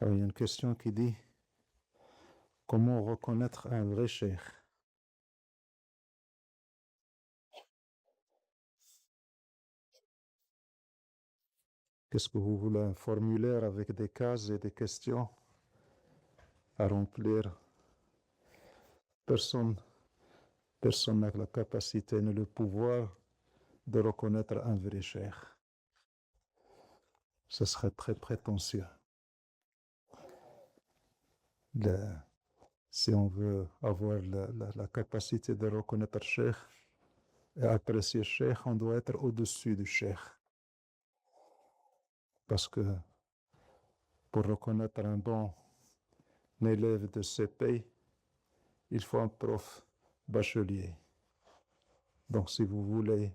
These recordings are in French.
Alors, il y a une question qui dit comment reconnaître un vrai cheikh? Qu'est-ce que vous voulez? Un formulaire avec des cases et des questions à remplir? Personne n'a la capacité ni le pouvoir de reconnaître un vrai cheikh. Ce serait très prétentieux. Si on veut avoir la capacité de reconnaître cheikh et apprécier cheikh, on doit être au-dessus du cheikh. Parce que pour reconnaître un bon élève de CP, il faut un prof bachelier. Donc si vous voulez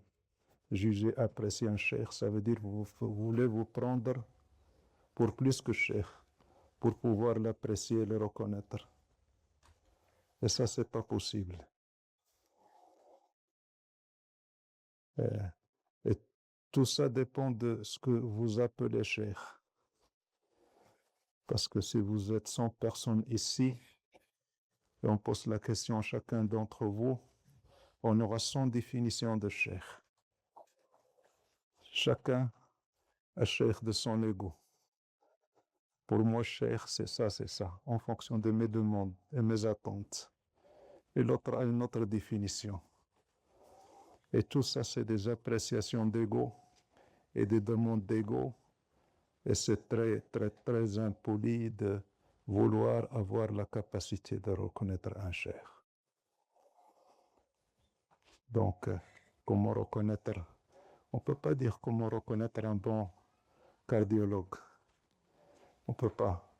juger, apprécier un cheikh, ça veut dire que vous voulez vous prendre pour plus que cheikh, pour pouvoir l'apprécier et le reconnaître. Et ça, c'est pas possible. Et tout ça dépend de ce que vous appelez cheikh. Parce que si vous êtes 100 personnes ici, et on pose la question à chacun d'entre vous, on aura 100 définitions de cheikh. Chacun a cheikh de son ego. Pour moi, cheikh, c'est ça, en fonction de mes demandes et mes attentes. Et l'autre a une autre définition. Et tout ça, c'est des appréciations d'ego et des demandes d'ego. Et c'est très, très, très impoli de vouloir avoir la capacité de reconnaître un cheikh. Donc, comment reconnaître? On ne peut pas dire comment reconnaître un bon cardiologue. On ne peut pas,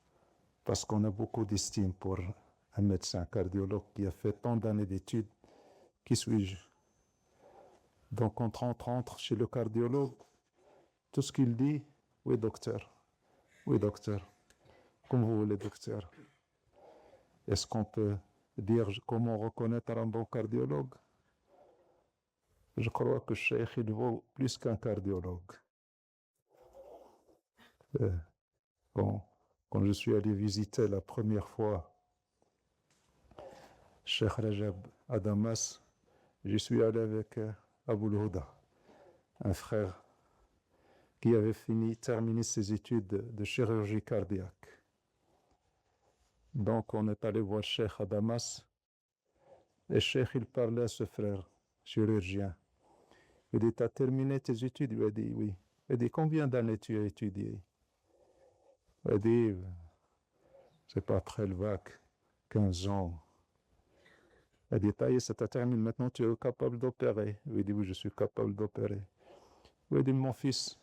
parce qu'on a beaucoup d'estime pour un médecin cardiologue qui a fait tant d'années d'études. Qui suis-je? Donc, quand on rentre chez le cardiologue, tout ce qu'il dit, oui docteur, comme vous voulez docteur. Est-ce qu'on peut dire comment reconnaître un bon cardiologue? Je crois que cheikh, il vaut plus qu'un cardiologue. Quand je suis allé visiter la première fois Cheikh Rajab à Damas, je suis allé avec Abou Louda, un frère qui avait terminé ses études de chirurgie cardiaque. Donc on est allé voir Cheikh à Damas, et Cheikh il parlait à ce frère chirurgien. Il dit, tu as terminé tes études? Il a dit, oui. Il dit, combien d'années tu as étudié? Il dit, c'est pas après le bac, 15 ans. Il dit, ça y est, ça t'a terminé, maintenant tu es capable d'opérer. Il dit, oui, je suis capable d'opérer. Il dit, mon fils,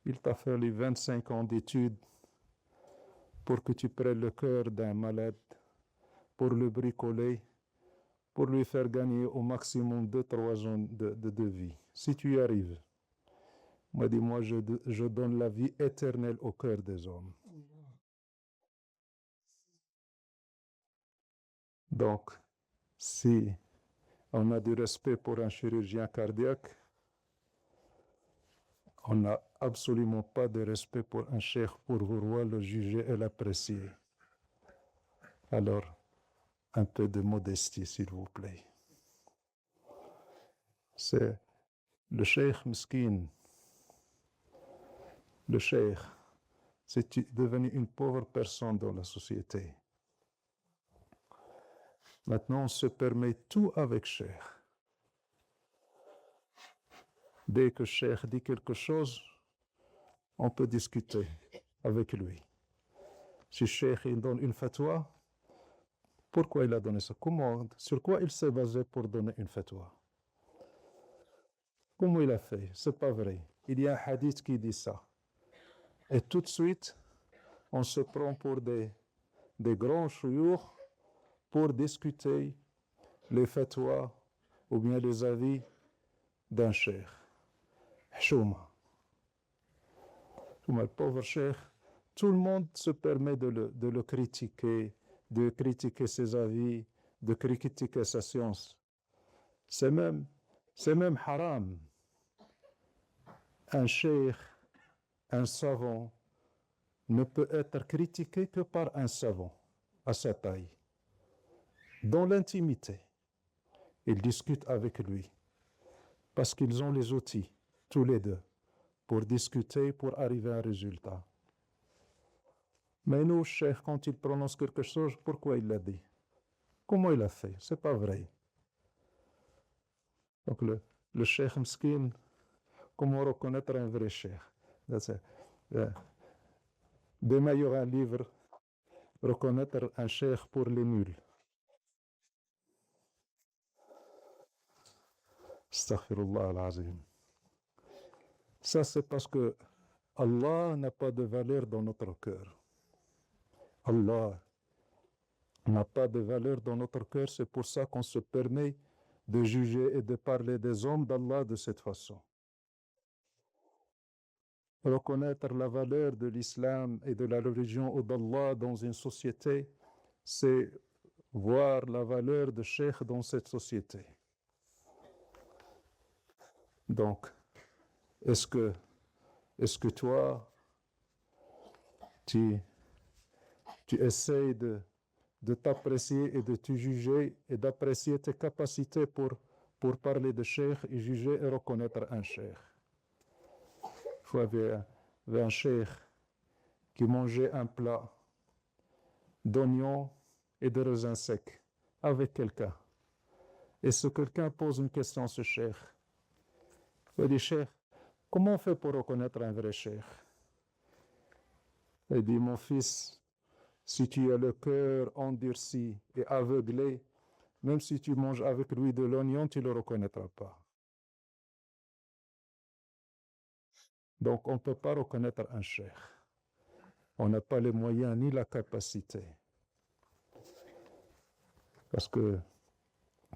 il t'a fait les 25 ans d'études pour que tu prennes le cœur d'un malade, pour le bricoler, pour lui faire gagner au maximum 2-3 ans de vie. Si tu y arrives, moi, dit, moi, je donne la vie éternelle au cœur des hommes. Donc, si on a du respect pour un chirurgien cardiaque, on n'a absolument pas de respect pour un cheikh pour vouloir le juger et l'apprécier. Alors, un peu de modestie, s'il vous plaît. C'est le cheikh miskin. Le cheikh, c'est devenu une pauvre personne dans la société. Maintenant, on se permet tout avec cheikh. Dès que cheikh dit quelque chose, on peut discuter avec lui. Si cheikh il donne une fatwa, pourquoi il a donné ça? Comment? Sur quoi il s'est basé pour donner une fatwa? Comment il a fait? C'est pas vrai. Il y a un hadith qui dit ça. Et tout de suite, on se prend pour des grands chouyours pour discuter les fatwas ou bien les avis d'un cheikh. Chouma, le pauvre cheikh, tout le monde se permet de le critiquer, de critiquer ses avis, de critiquer sa science. C'est même haram. Un cheikh, un savant, ne peut être critiqué que par un savant à sa taille. Dans l'intimité, ils discutent avec lui parce qu'ils ont les outils, tous les deux, pour discuter, pour arriver à un résultat. Mais nous, Cheikh, quand il prononce quelque chose, pourquoi il l'a dit? Comment il a fait? C'est pas vrai. Donc le Cheikh Mskin, comment reconnaître un vrai Cheikh? Demain, il y aura un livre, Reconnaître un Cheikh pour les nuls. Astaghfirullah al-Azim. Ça, c'est parce que Allah n'a pas de valeur dans notre cœur. Allah n'a pas de valeur dans notre cœur, c'est pour ça qu'on se permet de juger et de parler des hommes d'Allah de cette façon. Reconnaître la valeur de l'islam et de la religion ou d'Allah dans une société, c'est voir la valeur de Cheikh dans cette société. Donc, est-ce que toi, tu essayes de t'apprécier et de te juger et d'apprécier tes capacités pour parler de Cheikh et juger et reconnaître un Cheikh? Il y avait un Cheikh qui mangeait un plat d'oignons et de raisins secs avec quelqu'un. Et ce quelqu'un pose une question à ce Cheikh. Il dit, Cheikh, comment on fait pour reconnaître un vrai Cheikh? Il dit, mon fils, si tu as le cœur endurci et aveuglé, même si tu manges avec lui de l'oignon, tu ne le reconnaîtras pas. Donc, on ne peut pas reconnaître un Cheikh. On n'a pas les moyens ni la capacité. Parce que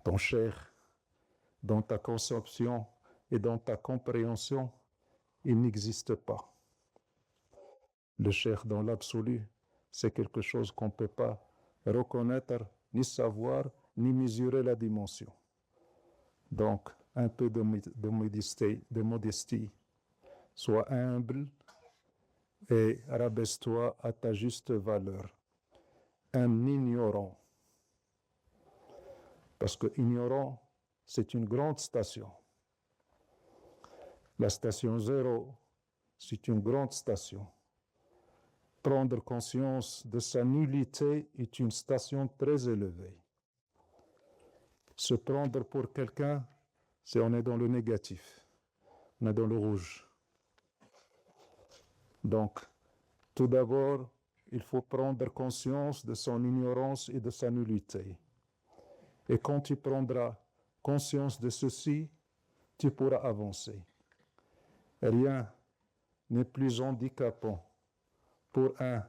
ton Cheikh, dans ta conception et dans ta compréhension, il n'existe pas. Le Cheikh dans l'absolu, c'est quelque chose qu'on ne peut pas reconnaître, ni savoir, ni mesurer la dimension. Donc, un peu de modestie, sois humble et rabaisse-toi à ta juste valeur. Un ignorant, parce que ignorant, c'est une grande station. La station 0, c'est une grande station. Prendre conscience de sa nullité est une station très élevée. Se prendre pour quelqu'un, c'est on est dans le négatif, on est dans le rouge. Donc, tout d'abord, il faut prendre conscience de son ignorance et de sa nullité. Et quand tu prendras conscience de ceci, tu pourras avancer. Rien n'est plus handicapant pour un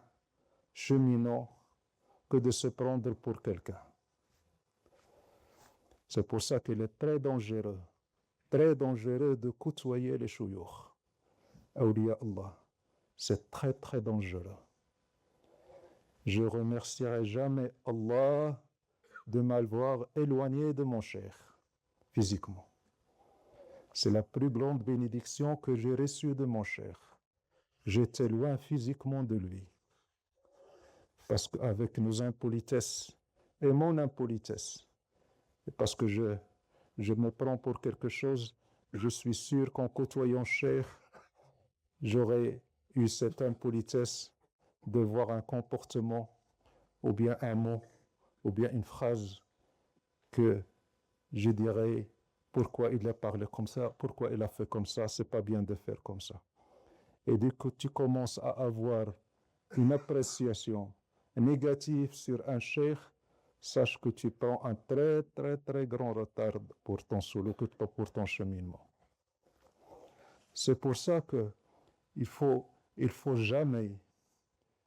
cheminot que de se prendre pour quelqu'un. C'est pour ça qu'il est très dangereux de côtoyer les chouyours. Awliya Allah, c'est très très dangereux. Je remercierai jamais Allah de m'avoir éloigné de mon cheikh physiquement. C'est la plus grande bénédiction que j'ai reçue de mon cheikh. J'étais loin physiquement de lui. Parce qu'avec nos impolitesses et mon impolitesse, et parce que je me prends pour quelque chose, je suis sûr qu'en côtoyant cheikh, j'aurais eu cette impolitesse de voir un comportement ou bien un mot ou bien une phrase que je dirais pourquoi il a parlé comme ça, pourquoi il a fait comme ça, c'est pas bien de faire comme ça. Et dès que tu commences à avoir une appréciation négative sur un cheikh, sache que tu prends un très très très grand retard pour ton solo, pour ton cheminement. C'est pour ça que il faut jamais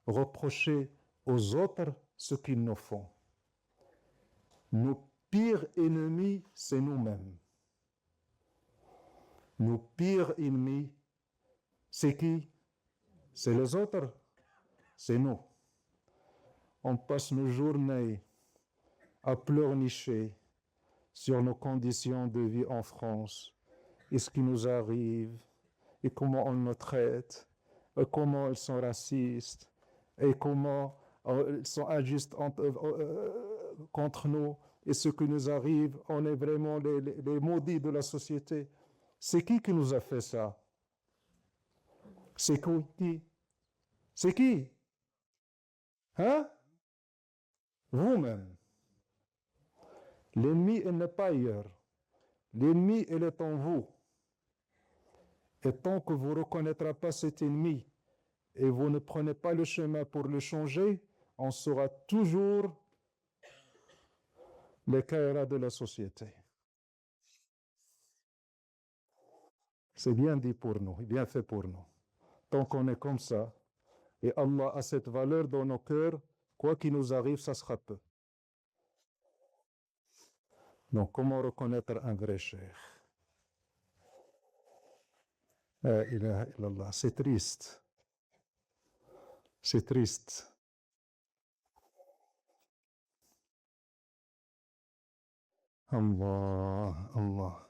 reprocher aux autres ce qu'ils nous font. Nos pires ennemis, c'est nous-mêmes. Nos pires ennemis, c'est qui? C'est les autres, c'est nous. On passe nos journées à pleurnicher sur nos conditions de vie en France, et ce qui nous arrive, et comment on nous traite, comment ils sont racistes et comment ils sont injustes contre nous. Et ce qui nous arrive, on est vraiment les maudits de la société. C'est qui nous a fait ça? C'est qui? C'est qui? Hein? Vous-même. L'ennemi, il n'est pas ailleurs. L'ennemi, il est en vous. Et tant que vous ne reconnaîtrez pas cet ennemi et vous ne prenez pas le chemin pour le changer, on sera toujours les caïras de la société. C'est bien dit pour nous, bien fait pour nous. Tant qu'on est comme ça, et Allah a cette valeur dans nos cœurs, quoi qu'il nous arrive, ça sera peu. Donc, comment reconnaître un vrai cheikh? C'est triste. C'est triste. Allah, Allah.